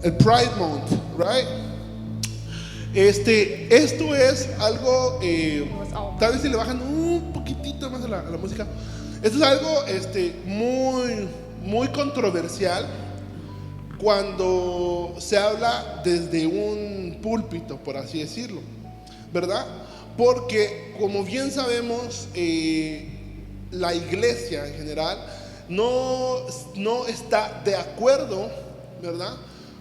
el Pride Month, right? Esto es algo, tal vez si le bajan un poquitito más a la música, esto es algo muy, muy controversial cuando se habla desde un púlpito, por así decirlo, ¿verdad? Porque como bien sabemos, la iglesia en general no está de acuerdo, ¿verdad?,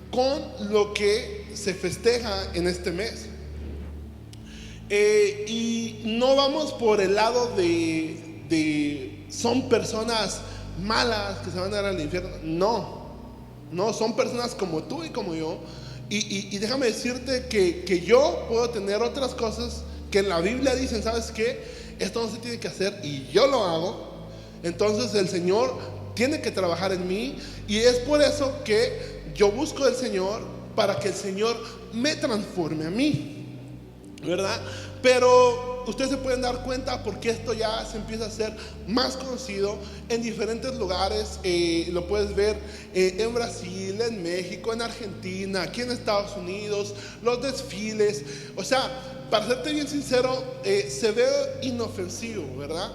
con lo que se festeja en este mes. Y no vamos por el lado de son personas malas que se van a dar al infierno. No, son personas como tú y como yo. Y déjame decirte que yo puedo tener otras cosas que en la Biblia dicen, ¿sabes qué? Esto no se tiene que hacer y yo lo hago. Entonces el Señor tiene que trabajar en mí, y es por eso que yo busco al Señor, para que el Señor me transforme a mí, ¿verdad? Pero ustedes se pueden dar cuenta porque esto ya se empieza a hacer más conocido en diferentes lugares. Lo puedes ver en Brasil, en México, en Argentina, aquí en Estados Unidos, los desfiles. O sea, para serte bien sincero, se ve inofensivo, ¿verdad?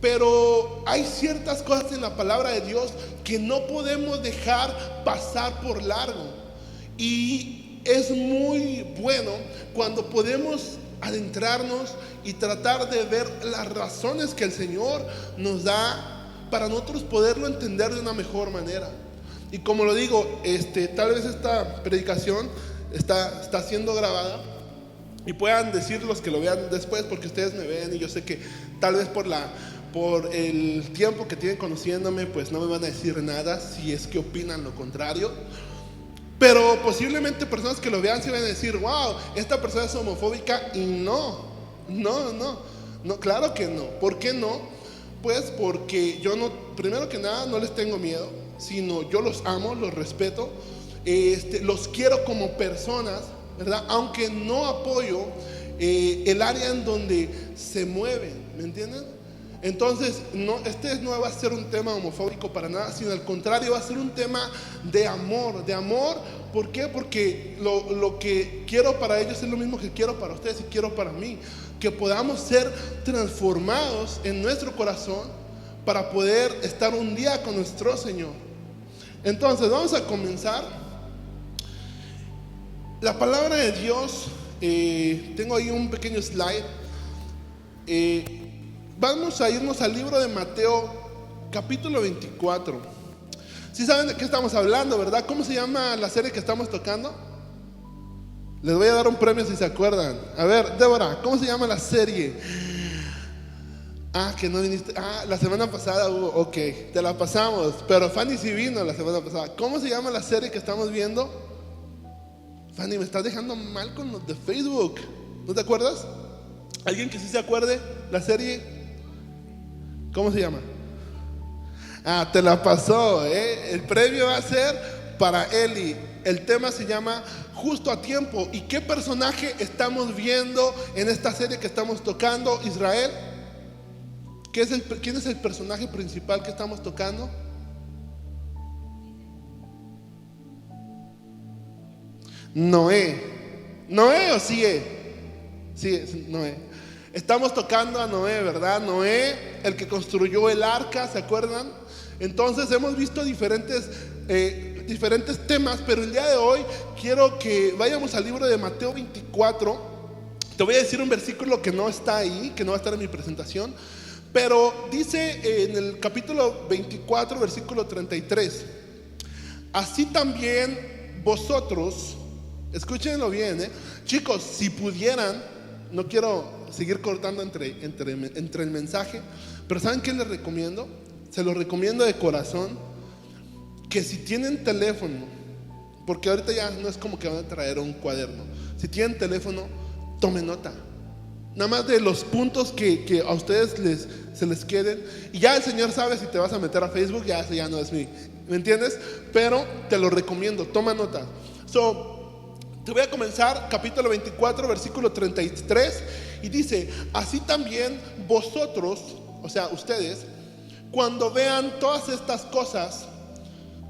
Pero hay ciertas cosas en la palabra de Dios que no podemos dejar pasar por largo. Y es muy bueno cuando podemos adentrarnos y tratar de ver las razones que el Señor nos da para nosotros poderlo entender de una mejor manera. Y como lo digo, tal vez esta predicación está siendo grabada y puedan decir los que lo vean después, porque ustedes me ven y yo sé que tal vez por el tiempo que tienen conociéndome, pues no me van a decir nada si es que opinan lo contrario. Pero posiblemente personas que lo vean se van a decir, wow, esta persona es homofóbica. Y no, claro que no. ¿Por qué no? Pues porque yo no, primero que nada, no les tengo miedo, sino yo los amo, los respeto, los quiero como personas, ¿verdad? Aunque no apoyo el área en donde se mueven, ¿me entienden? Entonces, no va a ser un tema homofóbico para nada, sino al contrario, va a ser un tema de amor. ¿Por qué? Porque lo que quiero para ellos es lo mismo que quiero para ustedes y quiero para mí. Que podamos ser transformados en nuestro corazón para poder estar un día con nuestro Señor. Entonces, vamos a comenzar. La palabra de Dios, tengo ahí un pequeño slide. Vamos a irnos al libro de Mateo, capítulo 24. ¿Sí saben de qué estamos hablando, verdad? ¿Cómo se llama la serie que estamos tocando? Les voy a dar un premio si se acuerdan. A ver, Débora, ¿cómo se llama la serie? Que no viniste. La semana pasada hubo, ok, te la pasamos. Pero Fanny sí vino la semana pasada. ¿Cómo se llama la serie que estamos viendo? Fanny, me estás dejando mal con los de Facebook. ¿No te acuerdas? ¿Alguien que sí se acuerde la serie? ¿Cómo se llama? Te la pasó, ¿eh? El premio va a ser para Eli. El tema se llama Justo a Tiempo. ¿Y qué personaje estamos viendo en esta serie que estamos tocando, Israel? ¿Quién es el personaje principal que estamos tocando? Noé. ¿Noé o Sigue? Sí, es Noé. Estamos tocando a Noé, ¿verdad? Noé, el que construyó el arca, ¿se acuerdan? Entonces hemos visto diferentes temas, pero el día de hoy quiero que vayamos al libro de Mateo 24. Te voy a decir un versículo que no está ahí, que no va a estar en mi presentación, pero dice en el capítulo 24, versículo 33: así también vosotros, escúchenlo bien, chicos, si pudieran, no quiero seguir cortando entre el mensaje, pero ¿saben qué les recomiendo? Se los recomiendo de corazón, que si tienen teléfono, porque ahorita ya no es como que van a traer un cuaderno, si tienen teléfono, tomen nota, nada más de los puntos que a ustedes se les queden, y ya el Señor sabe si te vas a meter a Facebook, ya ese ya no es ¿me entiendes? Pero te lo recomiendo, toma nota. Te voy a comenzar capítulo 24, versículo 33, y dice: así también vosotros, o sea, ustedes, cuando vean todas estas cosas,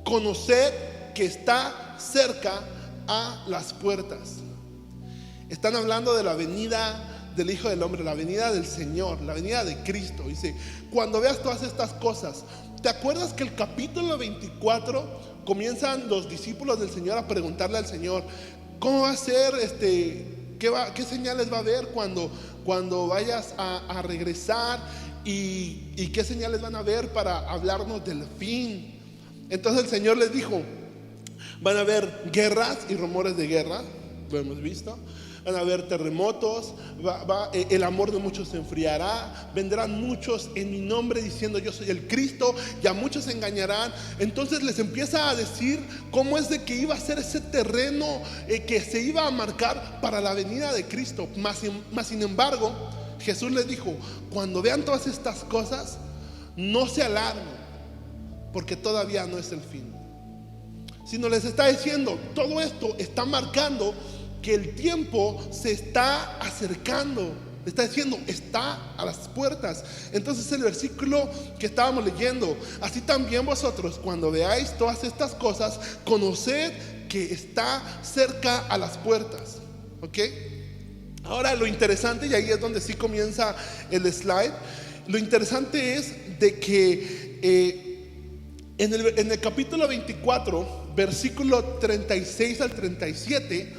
conoced que está cerca a las puertas. Están hablando de la venida del Hijo del Hombre, la venida del Señor, la venida de Cristo. Dice, cuando veas todas estas cosas, ¿te acuerdas que el capítulo 24 comienzan los discípulos del Señor a preguntarle al Señor, ¿cómo va a ser, qué señales va a haber cuando vayas a regresar? Y qué señales van a haber para hablarnos del fin. Entonces el Señor les dijo, van a haber guerras y rumores de guerra, lo hemos visto. Van a haber terremotos, el amor de muchos se enfriará, vendrán muchos en mi nombre diciendo yo soy el Cristo, y a muchos se engañarán. Entonces les empieza a decir cómo es de que iba a ser ese terreno que se iba a marcar para la venida de Cristo. Más sin embargo, Jesús les dijo, cuando vean todas estas cosas, no se alarmen, porque todavía no es el fin. Sino les está diciendo, todo esto está marcando que el tiempo se está acercando. Está diciendo, está a las puertas. Entonces el versículo que estábamos leyendo, así también vosotros, cuando veáis todas estas cosas, conoced que está cerca a las puertas. ¿Ok? Ahora lo interesante, y ahí es donde sí comienza el slide, lo interesante es de que en el capítulo 24, versículo 36 al 37,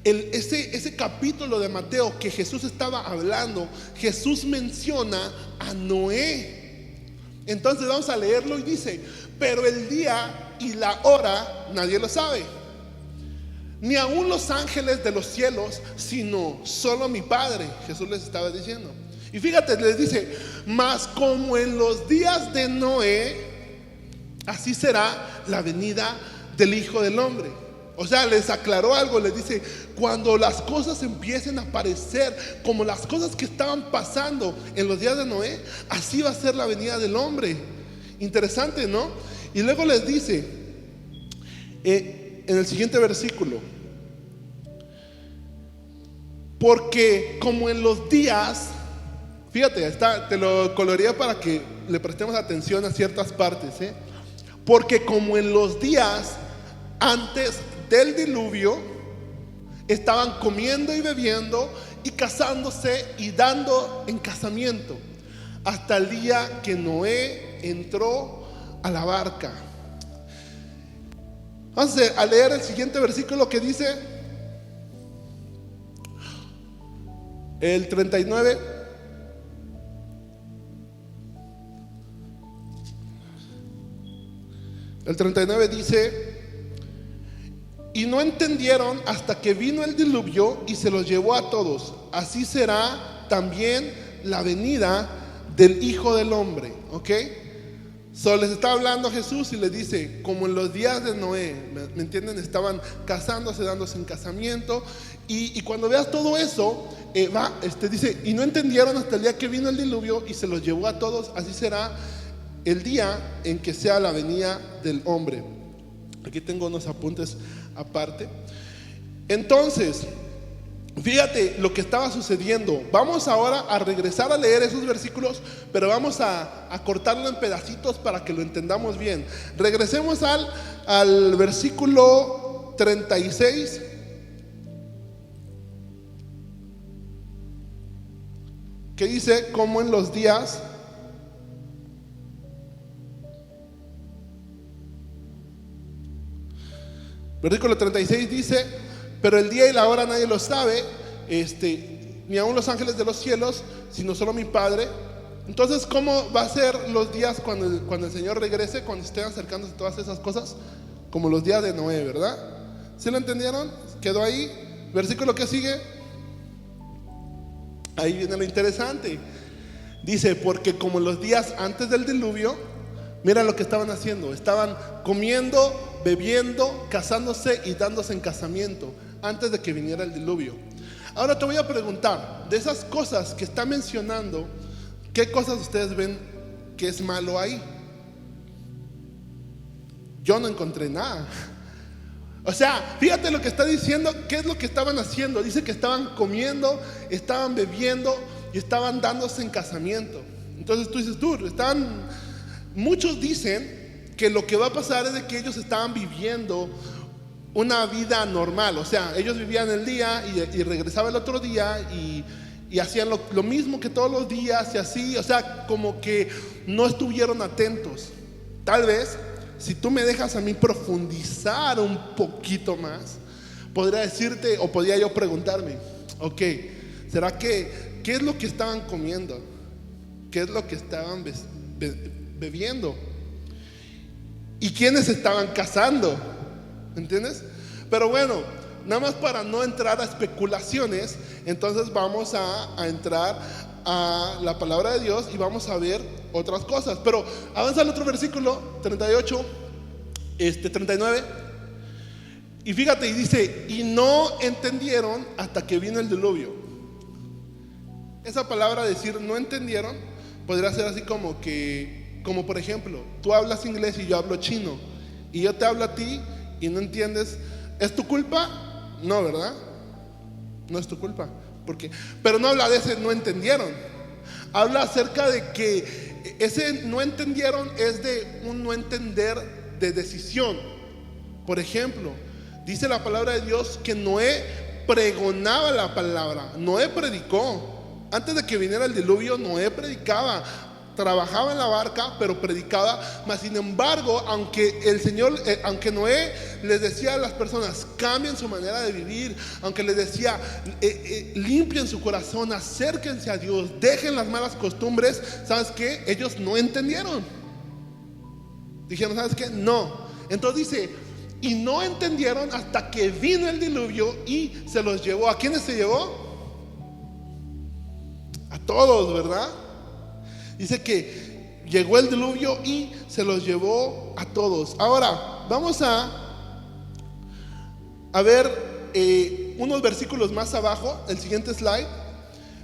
ese capítulo de Mateo que Jesús estaba hablando, Jesús menciona a Noé. Entonces vamos a leerlo y dice, pero el día y la hora nadie lo sabe, ni aun los ángeles de los cielos, sino solo mi Padre. Jesús les estaba diciendo. Y fíjate, les dice, mas como en los días de Noé, así será la venida del Hijo del Hombre. O sea, les aclaró algo, les dice, cuando las cosas empiecen a aparecer como las cosas que estaban pasando en los días de Noé, así va a ser la venida del hombre. Interesante, ¿no? Y luego les dice, en el siguiente versículo, porque como en los días, fíjate, te lo coloreé para que le prestemos atención a ciertas partes, porque como en los días antes del diluvio, estaban comiendo y bebiendo y casándose y dando en casamiento, hasta el día que Noé entró a la barca. Vamos a leer el siguiente versículo que dice, el 39. El 39 dice, y no entendieron hasta que vino el diluvio y se los llevó a todos. Así será también la venida del Hijo del Hombre. ¿Ok? Les está hablando Jesús y les dice, como en los días de Noé, ¿me entienden? Estaban casándose, dándose en casamiento. Y cuando veas todo eso, dice, y no entendieron hasta el día que vino el diluvio y se los llevó a todos. Así será el día en que sea la venida del hombre. Aquí tengo unos apuntes aparte. Entonces, fíjate lo que estaba sucediendo. Vamos ahora a regresar a leer esos versículos, pero vamos a cortarlo en pedacitos para que lo entendamos bien. Regresemos al versículo 36. Que dice, como en los días versículo 36 dice, pero el día y la hora nadie lo sabe, ni aun los ángeles de los cielos, sino solo mi Padre. Entonces, ¿cómo va a ser los días cuando el Señor regrese, cuando estén acercándose todas esas cosas? Como los días de Noé, ¿verdad? ¿Sí lo entendieron? Quedó ahí. Versículo que sigue. Ahí viene lo interesante. Dice, porque como en los días antes del diluvio, mira lo que estaban haciendo. Estaban comiendo, bebiendo, casándose y dándose en casamiento antes de que viniera el diluvio. Ahora te voy a preguntar, de esas cosas que está mencionando, ¿qué cosas ustedes ven que es malo ahí? Yo no encontré nada. O sea, fíjate lo que está diciendo. ¿Qué es lo que estaban haciendo? Dice que estaban comiendo, estaban bebiendo y estaban dándose en casamiento. Entonces tú dices, muchos dicen que lo que va a pasar es de que ellos estaban viviendo una vida normal. O sea, ellos vivían el día y regresaban el otro día y hacían lo mismo que todos los días y así. O sea, como que no estuvieron atentos. Tal vez, si tú me dejas a mí profundizar un poquito más, podría decirte, o podría yo preguntarme, ok, ¿será que qué es lo que estaban comiendo? ¿Qué es lo que estaban bebiendo? ¿Y quiénes estaban casando? ¿Entiendes? Pero bueno, nada más para no entrar a especulaciones, entonces vamos a entrar a la palabra de Dios y vamos a ver otras cosas. Pero avanza al otro versículo, 38, 39. Y fíjate, y dice, y no entendieron hasta que vino el diluvio. Esa palabra decir no entendieron podría ser así como que, como por ejemplo, tú hablas inglés y yo hablo chino, y yo te hablo a ti y no entiendes. ¿Es tu culpa? No, ¿verdad? No es tu culpa. Porque, pero no habla de ese no entendieron. Habla acerca de que ese no entendieron es de un no entender de decisión. Por ejemplo, dice la palabra de Dios que Noé pregonaba la palabra. Noé predicó. Antes de que viniera el diluvio, Noé predicaba. Trabajaba en la barca, pero predicaba. Mas sin embargo, aunque el Señor, aunque Noé les decía a las personas, cambien su manera de vivir, aunque les decía, limpien su corazón, acérquense a Dios, dejen las malas costumbres, ¿sabes qué? Ellos no entendieron. Dijeron, ¿sabes qué? No. Entonces dice, y no entendieron hasta que vino el diluvio y se los llevó. ¿A quiénes se llevó? A todos, ¿verdad? Dice que llegó el diluvio y se los llevó a todos. Ahora, vamos a ver unos versículos más abajo, el siguiente slide.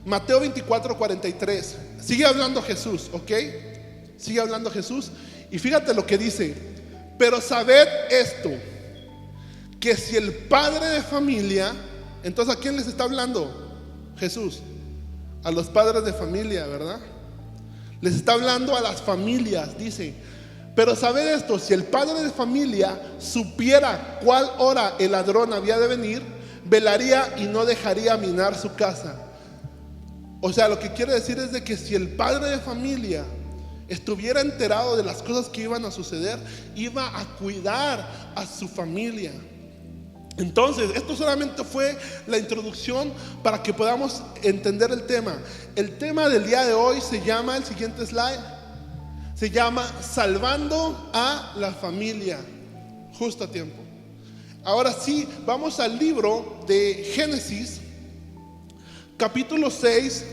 Mateo 24, 43. Sigue hablando Jesús, ¿ok? Sigue hablando Jesús. Y fíjate lo que dice. Pero sabed esto, que si el padre de familia, entonces ¿a quién les está hablando? Jesús. A los padres de familia, ¿verdad? Les está hablando a las familias, dice. Pero sabed esto, si el padre de familia supiera cuál hora el ladrón había de venir, velaría y no dejaría minar su casa. O sea, lo que quiere decir es de que si el padre de familia estuviera enterado de las cosas que iban a suceder, iba a cuidar a su familia. Entonces, esto solamente fue la introducción para que podamos entender el tema. El tema del día de hoy se llama, el siguiente slide, se llama Salvando a la Familia. Justo a tiempo. Ahora sí, vamos al libro de Génesis, capítulo 6,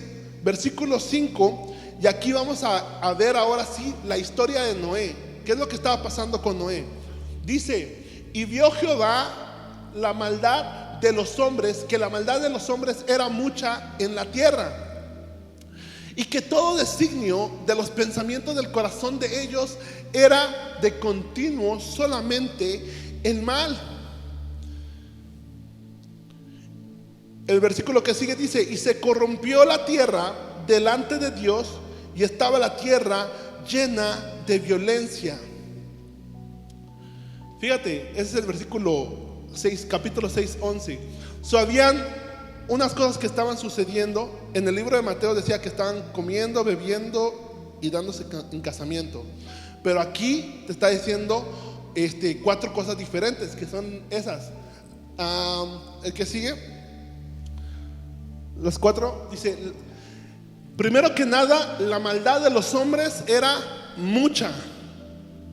versículo 5. Y aquí vamos a ver ahora sí la historia de Noé. ¿Qué es lo que estaba pasando con Noé? Dice, y vio Jehová la maldad de los hombres, que la maldad de los hombres era mucha en la tierra, y que todo designio de los pensamientos del corazón de ellos era de continuo solamente el mal. El versículo que sigue dice, y se corrompió la tierra delante de Dios, y estaba la tierra llena de violencia. Fíjate, ese es el versículo 6, capítulo 6, 11. Habían unas cosas que estaban sucediendo. En el libro de Mateo decía que estaban comiendo, bebiendo y dándose en casamiento. Pero aquí te está diciendo 4 cosas diferentes, que son esas. El que sigue, las 4, dice, primero que nada, la maldad de los hombres era mucha.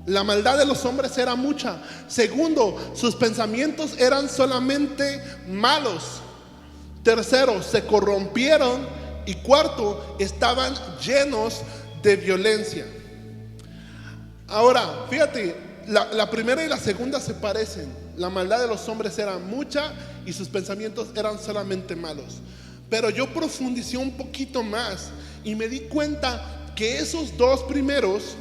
La maldad de los hombres era mucha. Segundo, sus pensamientos eran solamente malos. Tercero, se corrompieron. Y cuarto, estaban llenos de violencia. Ahora, fíjate, la primera y la segunda se parecen. La maldad de los hombres era mucha y sus pensamientos eran solamente malos. Pero yo profundicé un poquito más y me di cuenta que esos dos primeros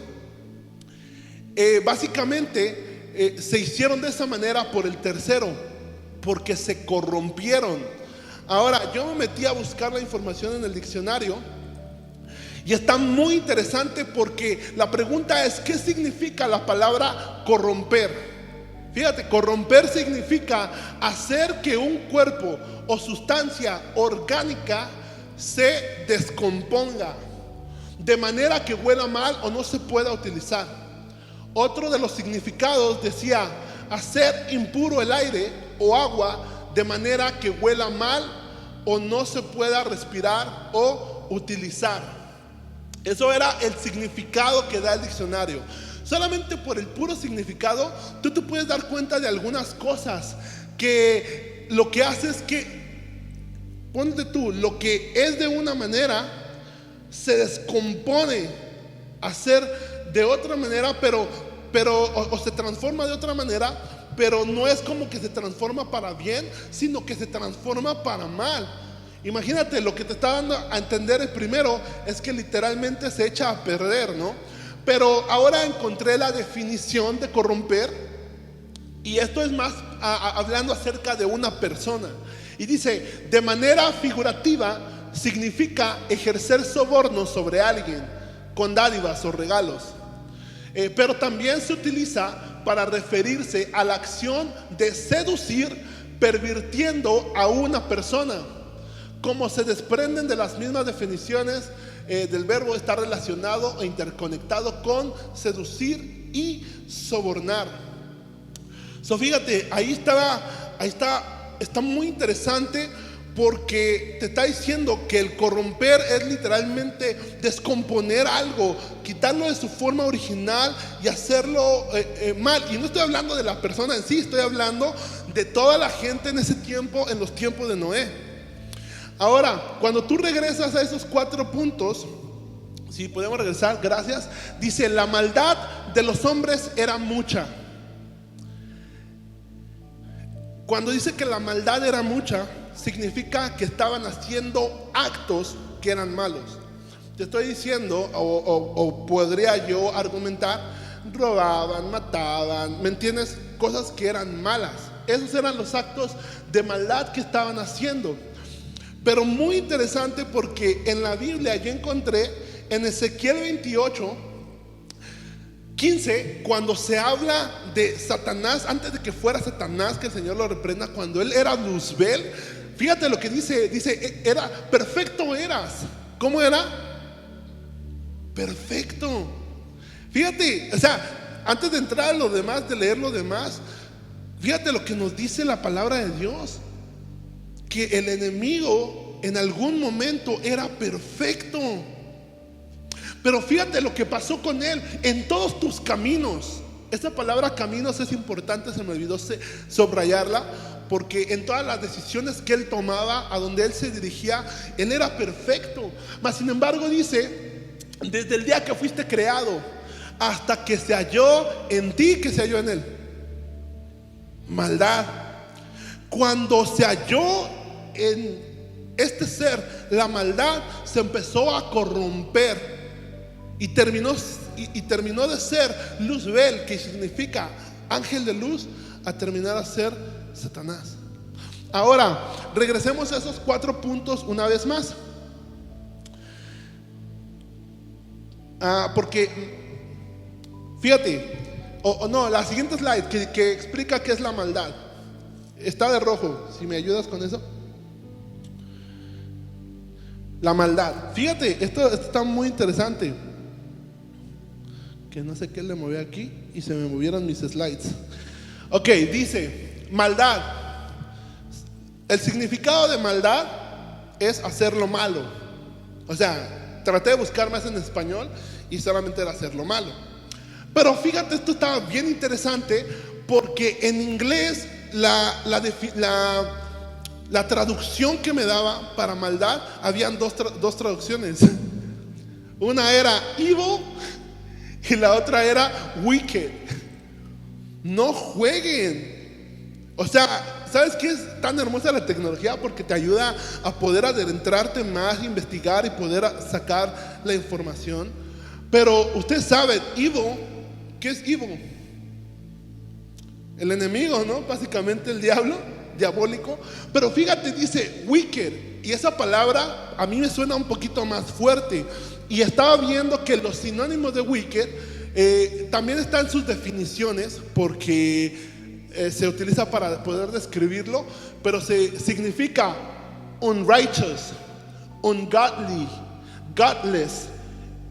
básicamente se hicieron de esa manera por el tercero, porque se corrompieron. Ahora, yo me metí a buscar la información en el diccionario y está muy interesante porque la pregunta es, ¿qué significa la palabra corromper? Fíjate, corromper significa hacer que un cuerpo o sustancia orgánica se descomponga de manera que huela mal o no se pueda utilizar. Otro de los significados decía hacer impuro el aire o agua de manera que huela mal o no se pueda respirar o utilizar. Eso era el significado que da el diccionario. Solamente por el puro significado tú te puedes dar cuenta de algunas cosas que lo que hace es que, ponte tú, lo que es de una manera se descompone a ser de otra manera, pero o se transforma de otra manera, pero no es como que se transforma para bien, sino que se transforma para mal. Imagínate, lo que te está dando a entender el primero es que literalmente se echa a perder, ¿no? Pero ahora encontré la definición de corromper, y esto es más hablando acerca de una persona. Y dice, de manera figurativa, significa ejercer soborno sobre alguien con dádivas o regalos. Pero también se utiliza para referirse a la acción de seducir, pervirtiendo a una persona. Como se desprenden de las mismas definiciones del verbo, está relacionado e interconectado con seducir y sobornar. Fíjate, está muy interesante, porque te está diciendo que el corromper es literalmente descomponer algo, quitarlo de su forma original y hacerlo mal. Y no estoy hablando de la persona en sí, estoy hablando de toda la gente en ese tiempo, en los tiempos de Noé. Ahora, cuando tú regresas a esos 4 puntos, si podemos regresar, gracias. Dice, la maldad de los hombres era mucha. Cuando dice que la maldad era mucha, significa que estaban haciendo actos que eran malos. Te estoy diciendo, o podría yo argumentar, robaban, mataban, ¿me entiendes? Cosas que eran malas. Esos eran los actos de maldad que estaban haciendo. Pero muy interesante, porque en la Biblia yo encontré en Ezequiel 28:15, cuando se habla de Satanás, antes de que fuera Satanás, que el Señor lo reprenda, cuando él era Luzbel, fíjate lo que dice, era perfecto eras. ¿Cómo era? Perfecto. Fíjate, o sea, antes de entrar a lo demás, de leer lo demás, fíjate lo que nos dice la palabra de Dios, que el enemigo en algún momento era perfecto. Pero fíjate lo que pasó con él en todos tus caminos. Esta palabra caminos es importante, se me olvidó subrayarla, porque en todas las decisiones que él tomaba, a donde él se dirigía, él era perfecto. Mas sin embargo dice, desde el día que fuiste creado hasta que se halló en ti, que se halló en él, maldad. Cuando se halló en este ser la maldad, se empezó a corromper y terminó de ser Luzbel, que significa ángel de luz, a terminar a ser Satanás. Ahora, regresemos a esos 4 puntos una vez más. Porque, fíjate, no, la siguiente slide que explica qué es la maldad. Está de rojo, si me ayudas con eso. La maldad. Fíjate, esto está muy interesante. Que no sé qué le moví aquí y se me movieron mis slides. Ok, dice, maldad. El significado de maldad es hacer lo malo. O sea, traté de buscar más en español y solamente era hacer lo malo. Pero fíjate, esto estaba bien interesante, porque en inglés la traducción que me daba para maldad, habían dos traducciones. Una era evil y la otra era wicked. No jueguen. O sea, ¿sabes qué es tan hermosa la tecnología? Porque te ayuda a poder adentrarte más, investigar y poder sacar la información. Pero ustedes saben, evil, ¿qué es evil? El enemigo, ¿no? Básicamente el diablo, diabólico. Pero fíjate, dice wicked, y esa palabra a mí me suena un poquito más fuerte. Y estaba viendo que los sinónimos de wicked también están sus definiciones, porque se utiliza para poder describirlo, pero significa unrighteous, ungodly, godless,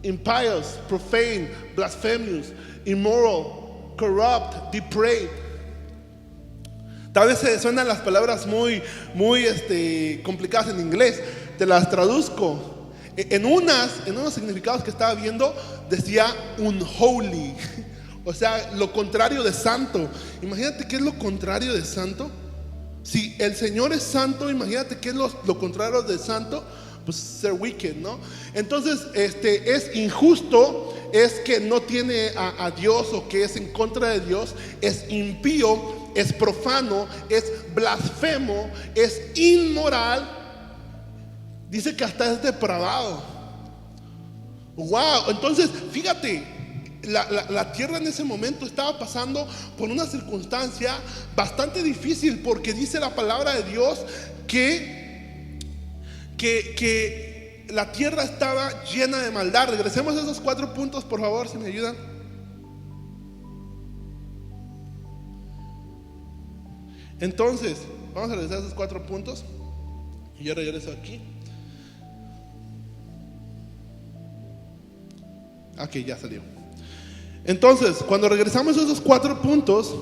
impious, profane, blasphemous, immoral, corrupt, depraved. Tal vez se suenan las palabras muy complicadas en inglés. Te las traduzco. En unos significados que estaba viendo decía unholy, o sea, lo contrario de santo. Imagínate qué es lo contrario de santo. Si el Señor es santo, imagínate qué es lo contrario de santo. Pues ser wicked, ¿no? Entonces, es injusto, es que no tiene a Dios, o que es en contra de Dios, es impío, es profano, es blasfemo, es inmoral. Dice que hasta es depravado. Wow, entonces fíjate, la tierra en ese momento estaba pasando por una circunstancia bastante difícil, porque dice la palabra de Dios que la tierra estaba llena de maldad. Regresemos a esos 4 puntos, por favor, si me ayudan. Entonces, vamos a regresar a esos 4 puntos. Y yo regreso aquí. Ok, ya salió. Entonces, cuando regresamos a esos 4 puntos,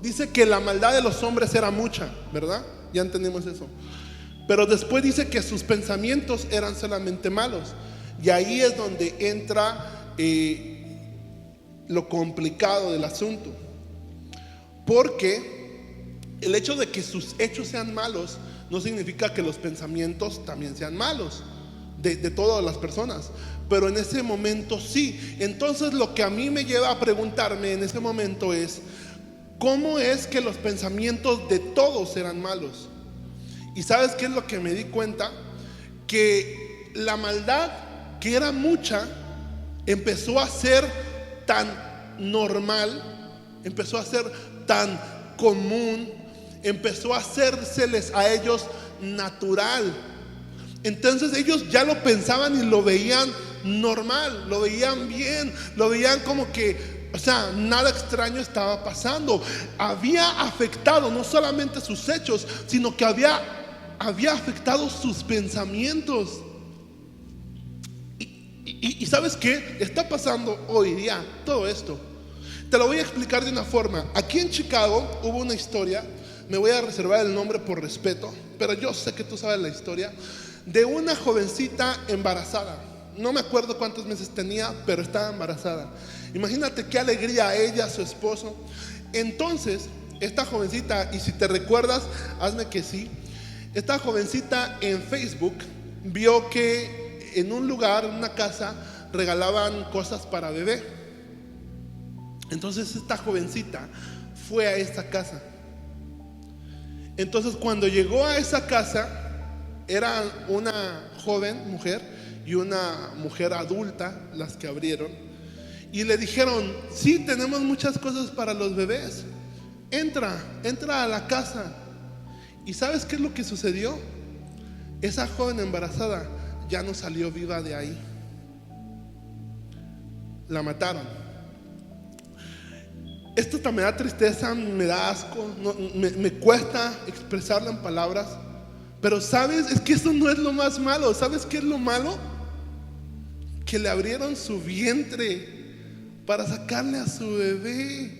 dice que la maldad de los hombres era mucha, ¿verdad? Ya entendemos eso. Pero después dice que sus pensamientos eran solamente malos. Y ahí es donde entra lo complicado del asunto. Porque el hecho de que sus hechos sean malos no significa que los pensamientos también sean malos de todas las personas. Pero en ese momento sí. Entonces lo que a mí me lleva a preguntarme en ese momento es: ¿cómo es que los pensamientos de todos eran malos? ¿Y sabes qué es lo que me di cuenta? Que la maldad, que era mucha, empezó a ser tan normal, empezó a ser tan común, empezó a hacérseles a ellos natural. Entonces ellos ya lo pensaban y lo veían normal, lo veían bien, lo veían como que, o sea, nada extraño estaba pasando. Había afectado no solamente sus hechos, sino que había afectado sus pensamientos. Y ¿sabes qué? Está pasando hoy día todo esto. Te lo voy a explicar de una forma. Aquí en Chicago hubo una historia, me voy a reservar el nombre por respeto, pero yo sé que tú sabes la historia, de una jovencita embarazada. No me acuerdo cuántos meses tenía, pero estaba embarazada. Imagínate qué alegría ella, su esposo. Entonces, esta jovencita, y si te recuerdas, hazme que sí, esta jovencita en Facebook vio que en un lugar, en una casa, regalaban cosas para bebé. Entonces esta jovencita fue a esa casa. Entonces cuando llegó a esa casa, era una joven mujer y una mujer adulta las que abrieron, y le dijeron: sí, tenemos muchas cosas para los bebés, entra a la casa. ¿Y sabes qué es lo que sucedió? Esa joven embarazada ya no salió viva de ahí. La mataron. Esto me da tristeza, me da asco, me cuesta expresarlo en palabras. Pero sabes, es que eso no es lo más malo. ¿Sabes qué es lo malo? Que le abrieron su vientre para sacarle a su bebé.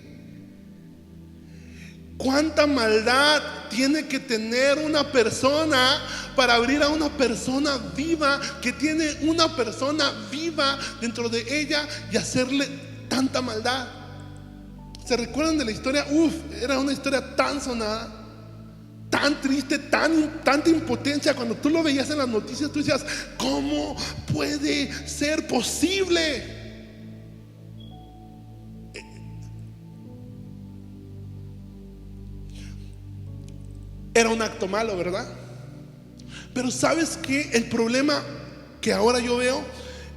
¿Cuánta maldad tiene que tener una persona para abrir a una persona viva, que tiene una persona viva dentro de ella, y hacerle tanta maldad? ¿Se recuerdan de la historia? Era una historia tan sonada, tan triste, tanta impotencia. Cuando tú lo veías en las noticias, tú decías: ¿cómo puede ser posible? Era un acto malo, ¿verdad? Pero ¿sabes qué? El problema que ahora yo veo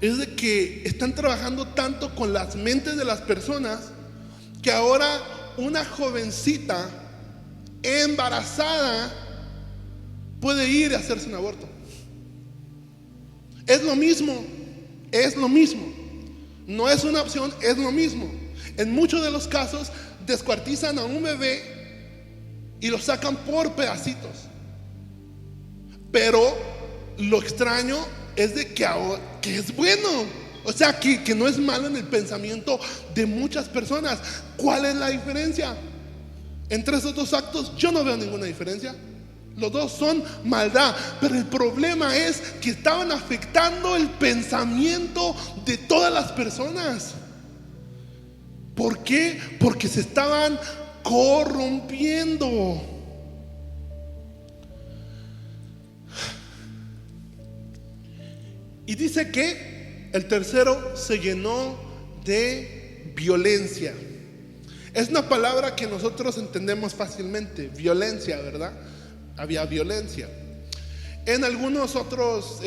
es de que están trabajando tanto con las mentes de las personas, que ahora una jovencita embarazada puede ir a hacerse un aborto. Es lo mismo, es lo mismo. No es una opción, es lo mismo. En muchos de los casos descuartizan a un bebé y lo sacan por pedacitos. Pero lo extraño es de que es bueno. O sea, que no es malo en el pensamiento de muchas personas. ¿Cuál es la diferencia? Entre esos dos actos yo no veo ninguna diferencia. Los dos son maldad, pero el problema es que estaban afectando el pensamiento de todas las personas. ¿Por qué? Porque se estaban corrompiendo. Y dice que el tercero se llenó de violencia. Es una palabra que nosotros entendemos fácilmente, violencia, ¿verdad? Había violencia. En algunas otras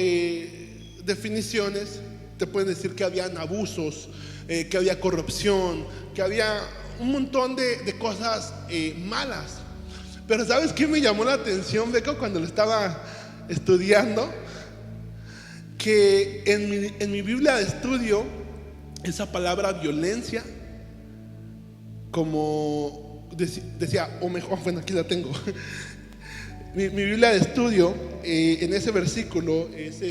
definiciones te pueden decir que habían abusos, que había corrupción, que había un montón de cosas malas. Pero ¿sabes qué me llamó la atención, Beco, cuando lo estaba estudiando? Que en mi Biblia de estudio, esa palabra violencia, como decía, o mejor, bueno, aquí la tengo. Mi Biblia de estudio, en ese versículo, es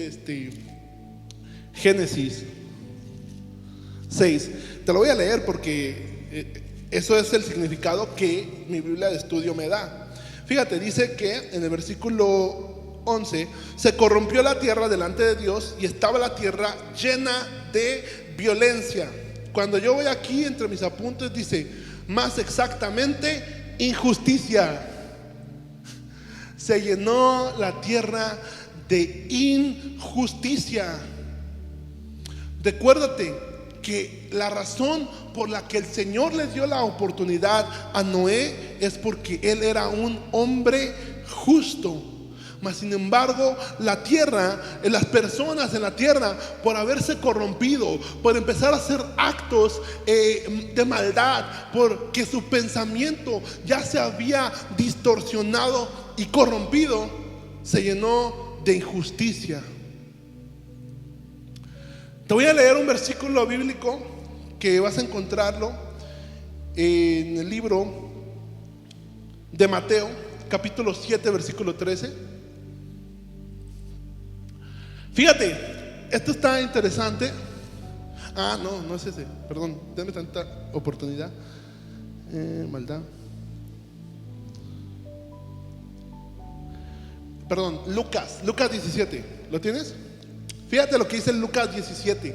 Génesis 6. Te lo voy a leer porque eso es el significado que mi Biblia de estudio me da. Fíjate, dice que en el versículo 11: se corrompió la tierra delante de Dios y estaba la tierra llena de violencia. Cuando yo voy aquí entre mis apuntes dice, más exactamente, injusticia. Se llenó la tierra de injusticia. Recuérdate que la razón por la que el Señor le dio la oportunidad a Noé es porque él era un hombre justo. Mas sin embargo, la tierra, las personas en la tierra, por haberse corrompido, por empezar a hacer actos de maldad, porque su pensamiento ya se había distorsionado y corrompido, se llenó de injusticia. Te voy a leer un versículo bíblico que vas a encontrarlo en el libro de Mateo, capítulo 7, versículo 13. Fíjate, esto está interesante. No es ese, perdón, denme tanta oportunidad. Maldad. Perdón, Lucas 17, ¿lo tienes? Fíjate lo que dice Lucas 17.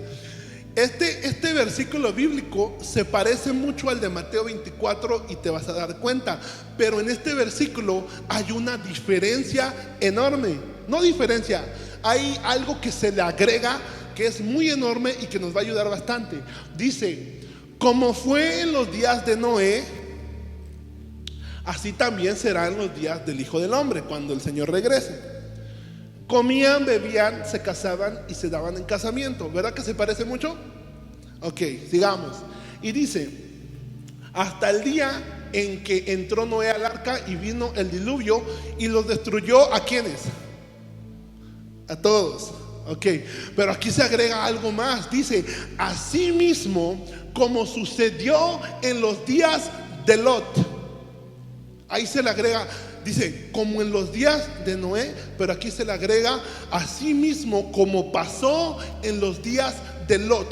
Este versículo bíblico se parece mucho al de Mateo 24 y te vas a dar cuenta. Pero en este versículo hay una diferencia enorme. No diferencia, hay algo que se le agrega que es muy enorme y que nos va a ayudar bastante. Dice, como fue en los días de Noé, así también será en los días del Hijo del Hombre, cuando el Señor regrese. Comían, bebían, se casaban y se daban en casamiento. ¿Verdad que se parece mucho? Ok, sigamos. Y dice, hasta el día en que entró Noé al arca y vino el diluvio y los destruyó. ¿A quiénes? A todos. Ok, pero aquí se agrega algo más. Dice, así mismo como sucedió en los días de Lot. Ahí se le agrega, dice, como en los días de Noé, pero aquí se le agrega, así mismo como pasó en los días de Lot.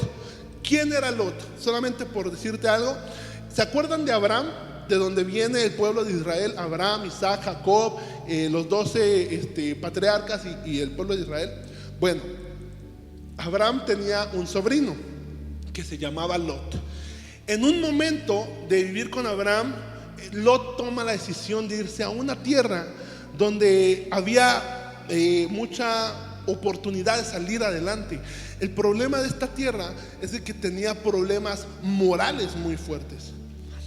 ¿Quién era Lot? Solamente por decirte algo, ¿se acuerdan de Abraham? De donde viene el pueblo de Israel, Abraham, Isaac, Jacob, los 12 patriarcas y el pueblo de Israel. Bueno, Abraham tenía un sobrino que se llamaba Lot. En un momento de vivir con Abraham, Lot toma la decisión de irse a una tierra donde había mucha oportunidad de salir adelante. El problema de esta tierra es de que tenía problemas morales muy fuertes.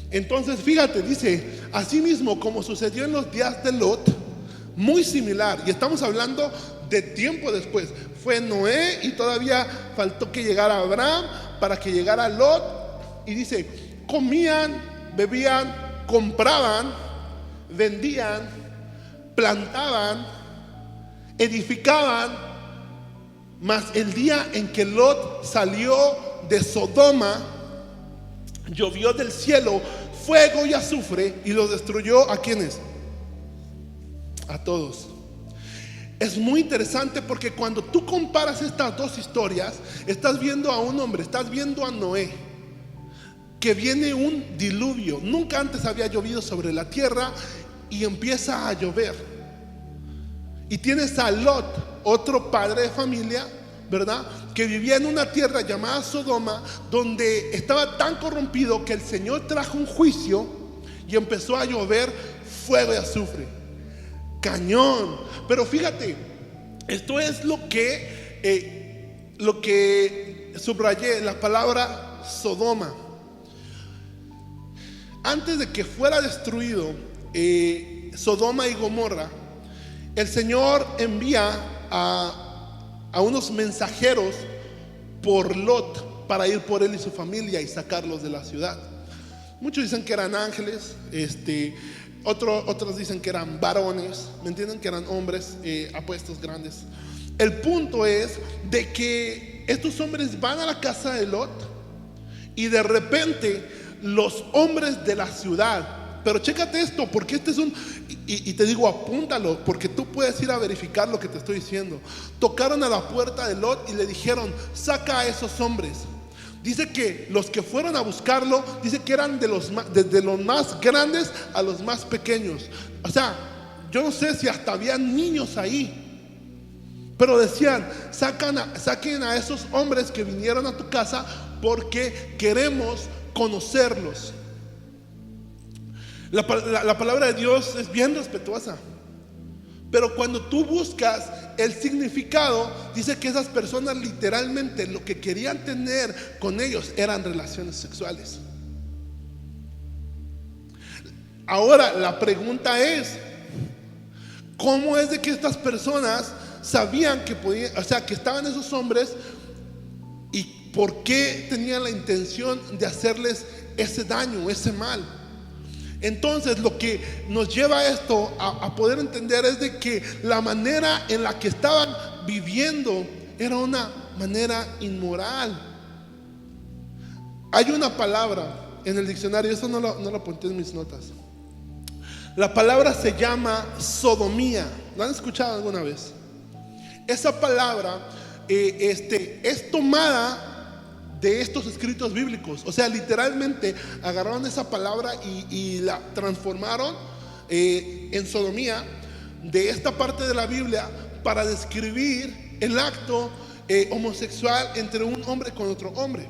Entonces fíjate, dice, así mismo como sucedió en los días de Lot, muy similar, y estamos hablando de tiempo después. Fue Noé y todavía faltó que llegara Abraham para que llegara Lot. Y dice, comían, bebían, compraban, vendían, plantaban, edificaban. Mas el día en que Lot salió de Sodoma, llovió del cielo fuego y azufre y lo destruyó. ¿A quiénes? a todos. Es muy interesante porque cuando tú comparas estas dos historias, estás viendo a un hombre, estás viendo a Noé, que viene un diluvio. Nunca antes había llovido sobre la tierra y empieza a llover. Y tienes a Lot, otro padre de familia, ¿verdad?, que vivía en una tierra llamada Sodoma, donde estaba tan corrompido que el Señor trajo un juicio y empezó a llover fuego y azufre. Cañón. Pero fíjate, esto es lo que subrayé, la palabra Sodoma. Antes de que fuera destruido Sodoma y Gomorra, el Señor envía a unos mensajeros por Lot para ir por él y su familia y sacarlos de la ciudad. Muchos dicen que eran ángeles, otros dicen que eran varones, ¿me entienden? Que eran hombres apuestos grandes. El punto es de que estos hombres van a la casa de Lot y de repente los hombres de la ciudad, pero chécate esto, porque este es y te digo, apúntalo, porque tú puedes ir a verificar lo que te estoy diciendo. Tocaron a la puerta de Lot y le dijeron: saca a esos hombres. Dice que los que fueron a buscarlo, dice que eran desde los más grandes a los más pequeños. O sea, yo no sé si hasta había niños ahí, pero decían: saquen a esos hombres que vinieron a tu casa porque queremos conocerlos. La palabra de Dios es bien respetuosa, pero cuando tú buscas el significado, dice que esas personas literalmente lo que querían tener con ellos eran relaciones sexuales. Ahora la pregunta es: ¿cómo es de que estas personas sabían que podían, o sea, que estaban esos hombres, y por qué tenían la intención de hacerles ese daño, ese mal? Entonces lo que nos lleva a esto a poder entender es de que la manera en la que estaban viviendo era una manera inmoral. Hay una palabra en el diccionario, eso no lo apunté en mis notas. La palabra se llama sodomía. ¿Lo han escuchado alguna vez? Esa palabra es tomada de estos escritos bíblicos. O sea, literalmente agarraron esa palabra y la transformaron en sodomía de esta parte de la Biblia para describir el acto homosexual entre un hombre con otro hombre.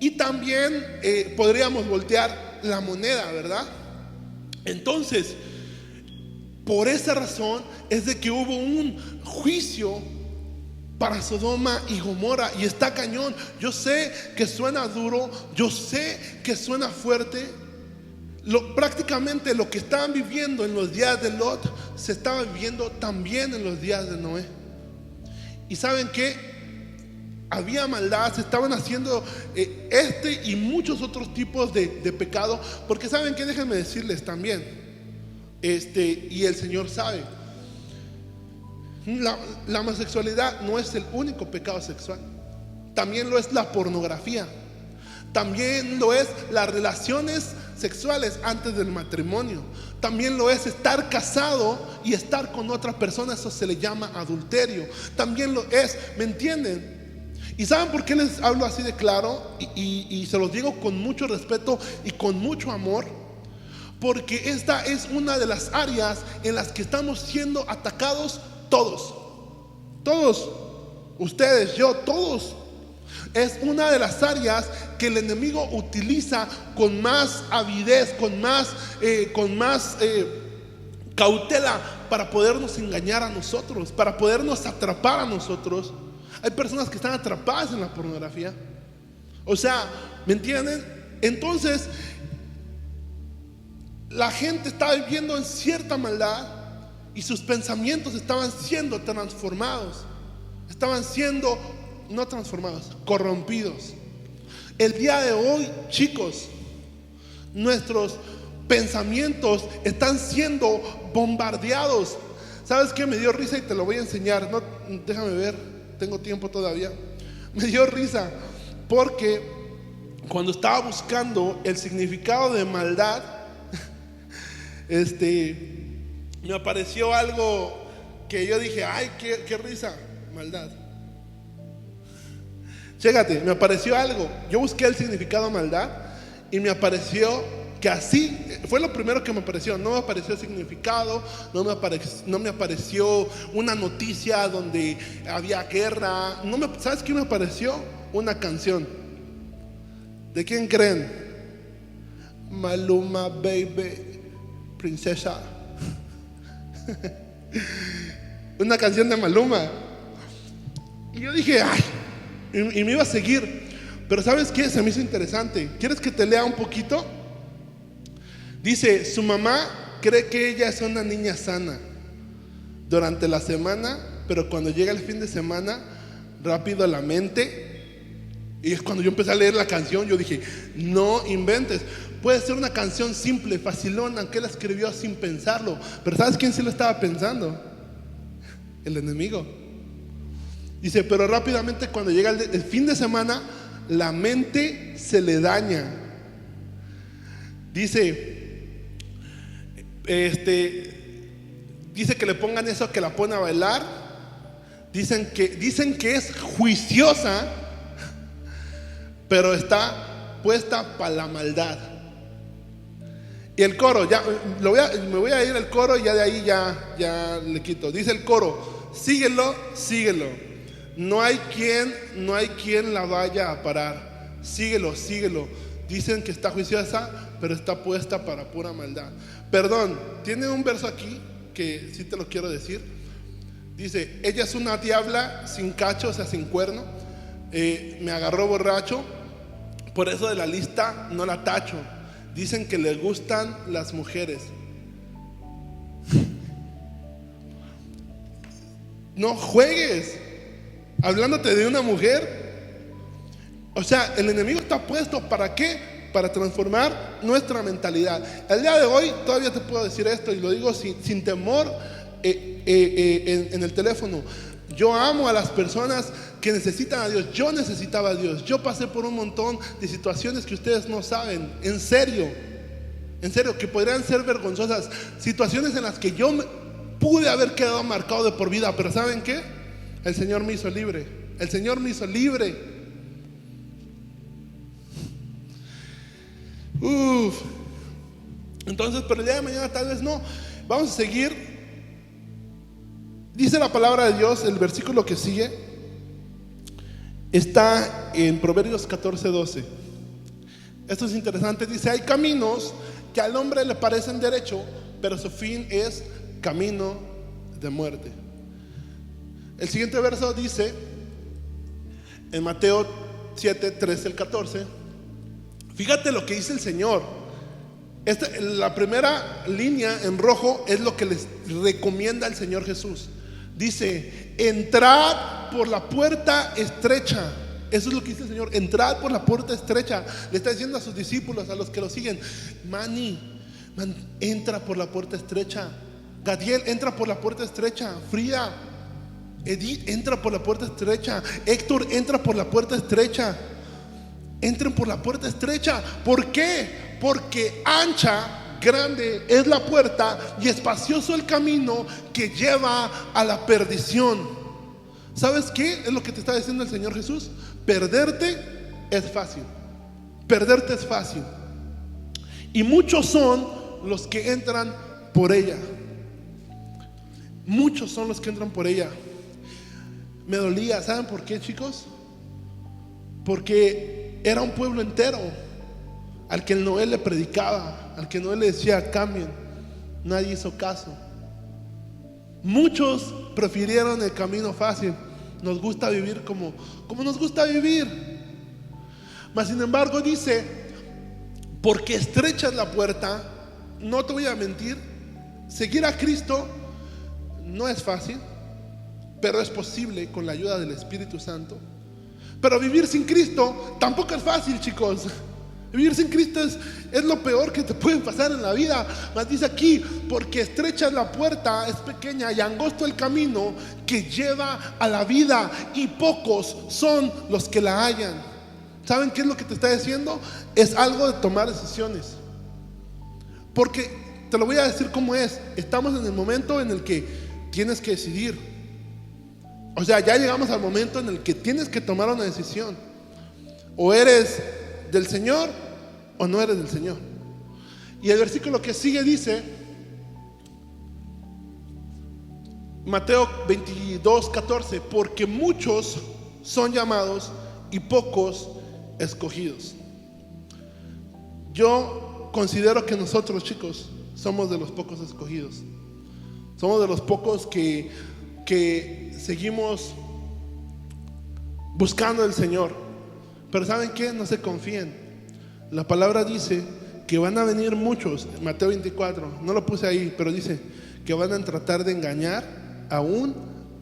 Y también podríamos voltear la moneda, ¿verdad? Entonces, por esa razón es de que hubo un juicio para Sodoma y Gomorra, y está cañón. Yo sé que suena duro, yo sé que suena fuerte. Prácticamente lo que estaban viviendo en los días de Lot se estaba viviendo también en los días de Noé. Y ¿saben qué? Había maldad, se estaban haciendo y muchos otros tipos de pecado. Porque ¿saben qué? Déjenme decirles también, y el Señor sabe, la homosexualidad no es el único pecado sexual. También lo es la pornografía. También lo es las relaciones sexuales antes del matrimonio. También lo es estar casado y estar con otra persona. Eso se le llama adulterio. También lo es, ¿me entienden? ¿Y saben por qué les hablo así de claro? Y se los digo con mucho respeto y con mucho amor. Porque esta es una de las áreas en las que estamos siendo atacados todos, ustedes, yo, todos. Es una de las áreas que el enemigo utiliza con más avidez, con más cautela, para podernos engañar a nosotros, para podernos atrapar a nosotros. Hay personas que están atrapadas en la pornografía. O sea, ¿me entienden? Entonces, la gente está viviendo en cierta maldad y sus pensamientos estaban siendo transformados. Estaban siendo, no transformados, corrompidos. El día de hoy, chicos, nuestros pensamientos están siendo bombardeados. ¿Sabes qué? Me dio risa y te lo voy a enseñar. No, déjame ver, tengo tiempo todavía. Me dio risa porque cuando estaba buscando el significado de maldad, me apareció algo que yo dije, ay, qué risa, maldad. Chécate, me apareció algo. Yo busqué el significado maldad y me apareció que así, fue lo primero que me apareció. No me apareció significado, no me apareció una noticia donde había guerra. ¿Sabes qué me apareció? Una canción. ¿De quién creen? Maluma, baby, princesa. Una canción de Maluma. Y yo dije, ay, y me iba a seguir. Pero ¿sabes qué? Se me hizo interesante. ¿Quieres que te lea un poquito? Dice, su mamá cree que ella es una niña sana durante la semana, pero cuando llega el fin de semana, rápido la mente. Y es cuando yo empecé a leer la canción, yo dije, no inventes. Puede ser una canción simple, facilona, que él escribió sin pensarlo. Pero ¿sabes quién sí lo estaba pensando? El enemigo. Dice, pero rápidamente cuando llega el fin de semana, la mente se le daña. Dice, dice que le pongan eso, que la pone a bailar. Dicen que es juiciosa, pero está puesta para la maldad. Y el coro, ya me voy a ir al coro y ya de ahí ya le quito. Dice el coro, síguelo, no hay quien la vaya a parar. Síguelo. Dicen que está juiciosa, pero está puesta para pura maldad. Perdón, tiene un verso aquí que sí te lo quiero decir. Dice, ella es una diabla sin cacho, o sea, sin cuerno. Me agarró borracho, por eso de la lista no la tacho. Dicen que le gustan las mujeres. No juegues hablándote de una mujer. O sea, el enemigo está puesto ¿para qué? Para transformar nuestra mentalidad. El día de hoy todavía te puedo decir esto, y lo digo sin temor en el teléfono. Yo amo a las personas que necesitan a Dios. Yo necesitaba a Dios. Yo pasé por un montón de situaciones que ustedes no saben. En serio, que podrían ser vergonzosas. Situaciones en las que yo pude haber quedado marcado de por vida. Pero ¿saben qué? El Señor me hizo libre. El Señor me hizo libre. Entonces, pero el día de mañana tal vez no. Vamos a seguir. Dice la palabra de Dios, el versículo que sigue está en Proverbios 14:12. Esto es interesante. Dice, hay caminos que al hombre le parecen derecho, pero su fin es camino de muerte. El siguiente verso dice en Mateo 7:13 al 14. Fíjate lo que dice el Señor. La primera línea en rojo es lo que les recomienda el Señor Jesús. Dice, entrad por la puerta estrecha. Eso es lo que dice el Señor, entrad por la puerta estrecha. Le está diciendo a sus discípulos, a los que lo siguen, entra por la puerta estrecha. Gadiel, entra por la puerta estrecha. Frida, Edith, entra por la puerta estrecha. Héctor, entra por la puerta estrecha. Entren por la puerta estrecha. ¿Por qué? Porque ancha, grande es la puerta y espacioso el camino que lleva a la perdición. ¿Sabes qué es lo que te está diciendo el Señor Jesús? Perderte es fácil. Perderte es fácil. Y muchos son los que entran por ella. Muchos son los que entran por ella. Me dolía, ¿saben por qué, chicos? Porque era un pueblo entero al que el Noé le predicaba, al que Noé le decía cambien. Nadie hizo caso. Muchos prefirieron el camino fácil. Nos gusta vivir como nos gusta vivir. Mas sin embargo dice, porque estrecha es la puerta. No te voy a mentir, seguir a Cristo no es fácil, pero es posible con la ayuda del Espíritu Santo. Pero vivir sin Cristo tampoco es fácil, chicos. Vivir sin Cristo es lo peor que te puede pasar en la vida. Mas dice aquí, porque estrecha es la puerta, es pequeña y angosto el camino que lleva a la vida, y pocos son los que la hallan. ¿Saben qué es lo que te está diciendo? Es algo de tomar decisiones. Porque te lo voy a decir cómo es. Estamos en el momento en el que tienes que decidir. O sea, ya llegamos al momento en el que tienes que tomar una decisión. O eres del Señor o no eres del Señor. Y el versículo que sigue dice, Mateo 22:14, porque muchos son llamados y pocos escogidos. Yo considero que nosotros, chicos, somos de los pocos escogidos. Somos de los pocos que seguimos buscando al Señor. Pero ¿saben qué? No se confíen. La palabra dice que van a venir muchos, Mateo 24, no lo puse ahí, pero dice que van a tratar de engañar aún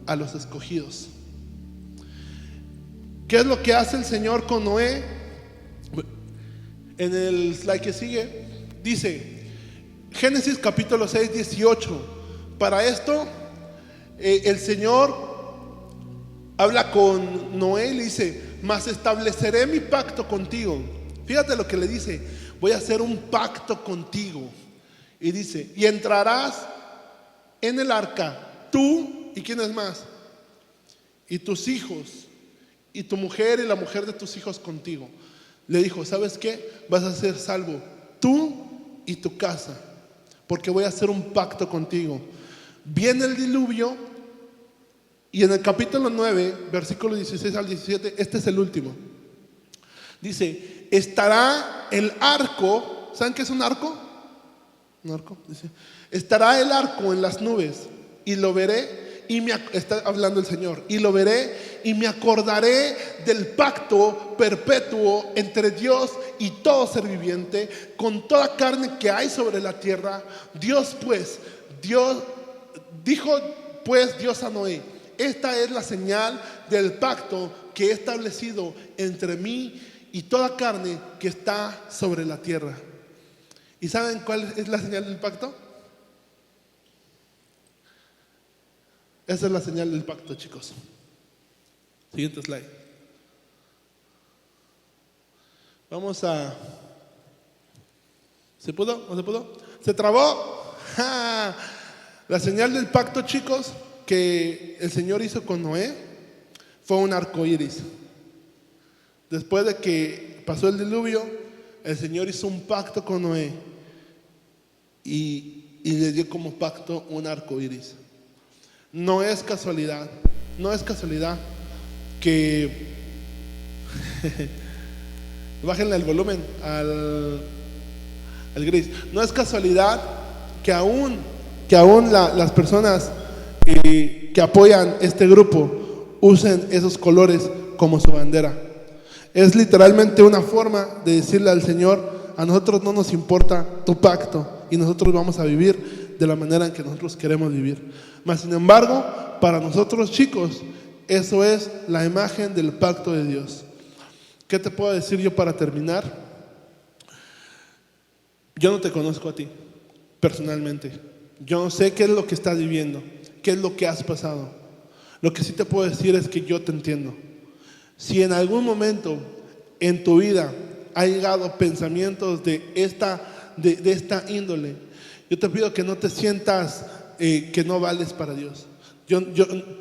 a los escogidos. ¿Qué es lo que hace el Señor con Noé? En el slide que sigue, dice Génesis capítulo 6, 18. Para esto, el Señor habla con Noé y le dice: mas estableceré mi pacto contigo. Fíjate lo que le dice: voy a hacer un pacto contigo. Y dice: y entrarás en el arca, tú y quién es más, y tus hijos, y tu mujer y la mujer de tus hijos contigo. Le dijo: ¿sabes qué? Vas a ser salvo tú y tu casa, porque voy a hacer un pacto contigo. Viene el diluvio, y en el capítulo 9, versículo 16 al 17, este es el último. Dice: estará el arco. ¿Saben qué es un arco? Un arco, dice: estará el arco en las nubes, y lo veré. Está hablando el Señor: y lo veré y me acordaré del pacto perpetuo entre Dios y todo ser viviente, con toda carne que hay sobre la tierra. Dios dijo Dios a Noé: esta es la señal del pacto que he establecido entre mí y toda carne que está sobre la tierra. ¿Y saben cuál es la señal del pacto? Esa es la señal del pacto, chicos. Siguiente slide. Vamos a... ¿Se pudo? ¿No se pudo? ¿Se trabó? ¡Ja! La señal del pacto, chicos, que el Señor hizo con Noé fue un arco iris. Después de que pasó el diluvio, el Señor hizo un pacto con Noé y le dio como pacto un arco iris. No es casualidad que bájenle el volumen al gris. No es casualidad que aún las personas que apoyan este grupo usen esos colores como su bandera. Es literalmente una forma de decirle al Señor: a nosotros no nos importa tu pacto y nosotros vamos a vivir de la manera en que nosotros queremos vivir. Mas sin embargo, para nosotros, chicos, eso es la imagen del pacto de Dios. ¿Qué te puedo decir yo para terminar? Yo no te conozco a ti personalmente. Yo no sé qué es lo que estás viviendo, qué es lo que has pasado. Lo que sí te puedo decir es que yo te entiendo. Si en algún momento en tu vida ha llegado pensamientos de esta índole, yo te pido que no te sientas que no vales para Dios.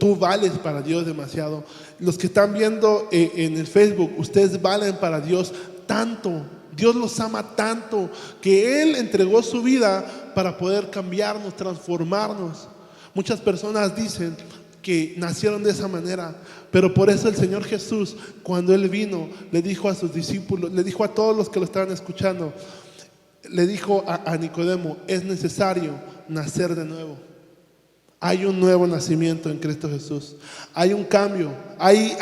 Tú vales para Dios demasiado. Los que están viendo en el Facebook, ustedes valen para Dios tanto. Dios los ama tanto que Él entregó su vida para poder cambiarnos, transformarnos. Muchas personas dicen que nacieron de esa manera, pero por eso el Señor Jesús, cuando Él vino, le dijo a sus discípulos, le dijo a todos los que lo estaban escuchando, le dijo a Nicodemo: es necesario nacer de nuevo. Hay un nuevo nacimiento en Cristo Jesús. Hay un cambio, hay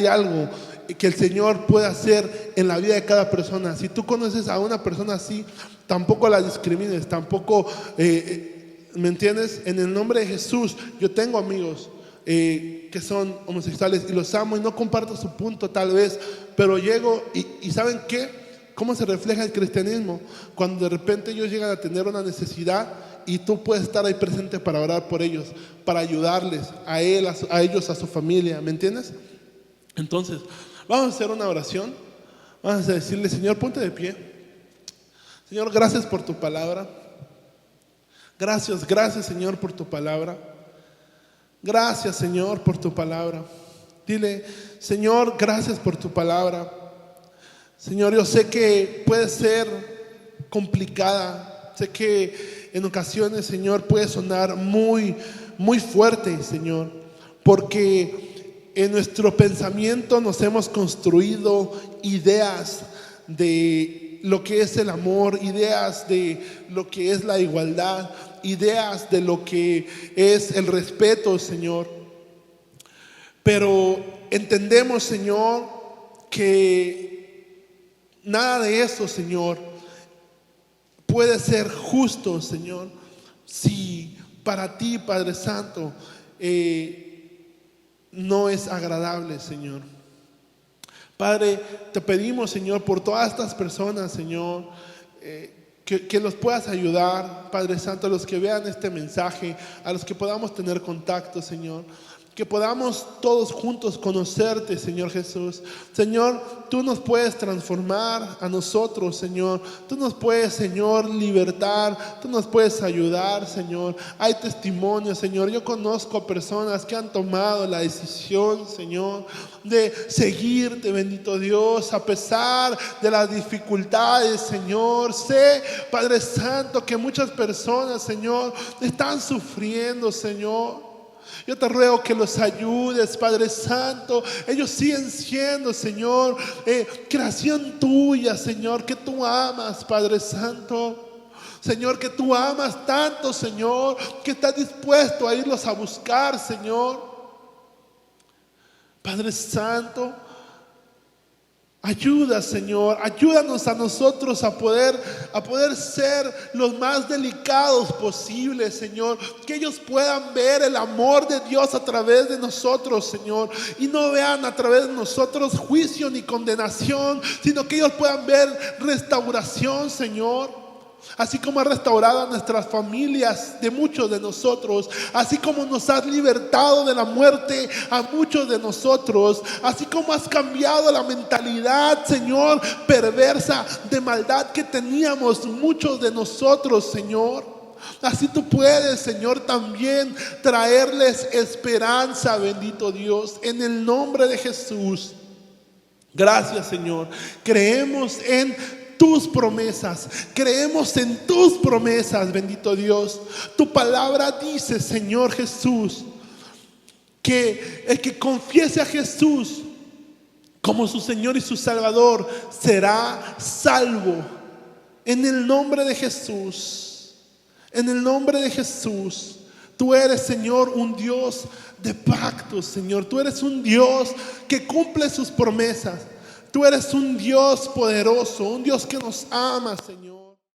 algo que el Señor puede hacer en la vida de cada persona. Si tú conoces a una persona así, tampoco la discrimines, tampoco, ¿me entiendes? En el nombre de Jesús, yo tengo amigos que son homosexuales y los amo y no comparto su punto tal vez, pero llego y ¿saben qué? ¿Cómo se refleja el cristianismo? Cuando de repente ellos llegan a tener una necesidad y tú puedes estar ahí presente para orar por ellos, para ayudarles, a ellos, a su familia, ¿me entiendes? Entonces, vamos a hacer una oración. Vamos a decirle: Señor, ponte de pie. Señor, gracias por tu palabra. Gracias Señor por tu palabra. Gracias Señor por tu palabra. Dile, Señor, gracias por tu palabra. Señor, yo sé que puede ser complicada. Sé que en ocasiones, Señor, puede sonar muy fuerte, Señor, porque en nuestro pensamiento nos hemos construido ideas de lo que es el amor, ideas de lo que es la igualdad, ideas de lo que es el respeto, Señor. Pero entendemos, Señor, que nada de eso, Señor, puede ser justo, Señor, si para ti, Padre Santo, no es agradable, Señor. Padre, te pedimos, Señor, por todas estas personas, Señor, que los puedas ayudar, Padre Santo, a los que vean este mensaje, a los que podamos tener contacto, Señor. Que podamos todos juntos conocerte, Señor Jesús. Señor, tú nos puedes transformar a nosotros, Señor. Tú nos puedes, Señor, libertar. Tú nos puedes ayudar, Señor. Hay testimonios, Señor. Yo conozco personas que han tomado la decisión, Señor, de seguirte, bendito Dios, a pesar de las dificultades, Señor. Sé, Padre Santo, que muchas personas, Señor, están sufriendo, Señor. Yo te ruego que los ayudes, Padre Santo. Ellos siguen siendo, Señor, creación tuya, Señor, que tú amas, Padre Santo. Señor, que tú amas tanto, Señor, que estás dispuesto a irlos a buscar, Señor. Padre Santo, ayuda, Señor, ayúdanos a nosotros a poder ser los más delicados posibles, Señor. Que ellos puedan ver el amor de Dios a través de nosotros, Señor, y no vean a través de nosotros juicio ni condenación, sino que ellos puedan ver restauración, Señor. Así como has restaurado a nuestras familias de muchos de nosotros, así como nos has libertado de la muerte a muchos de nosotros, así como has cambiado la mentalidad, Señor, perversa de maldad que teníamos muchos de nosotros, Señor. Así tú puedes, Señor, también traerles esperanza, bendito Dios, en el nombre de Jesús. Gracias, Señor. Creemos en tus promesas, creemos en tus promesas, bendito Dios. Tu palabra dice, Señor Jesús, que el que confiese a Jesús como su Señor y su Salvador será salvo. En el nombre de Jesús, en el nombre de Jesús. Tú eres, Señor, un Dios de pactos, Señor. Tú eres un Dios que cumple sus promesas. Tú eres un Dios poderoso, un Dios que nos ama, Señor.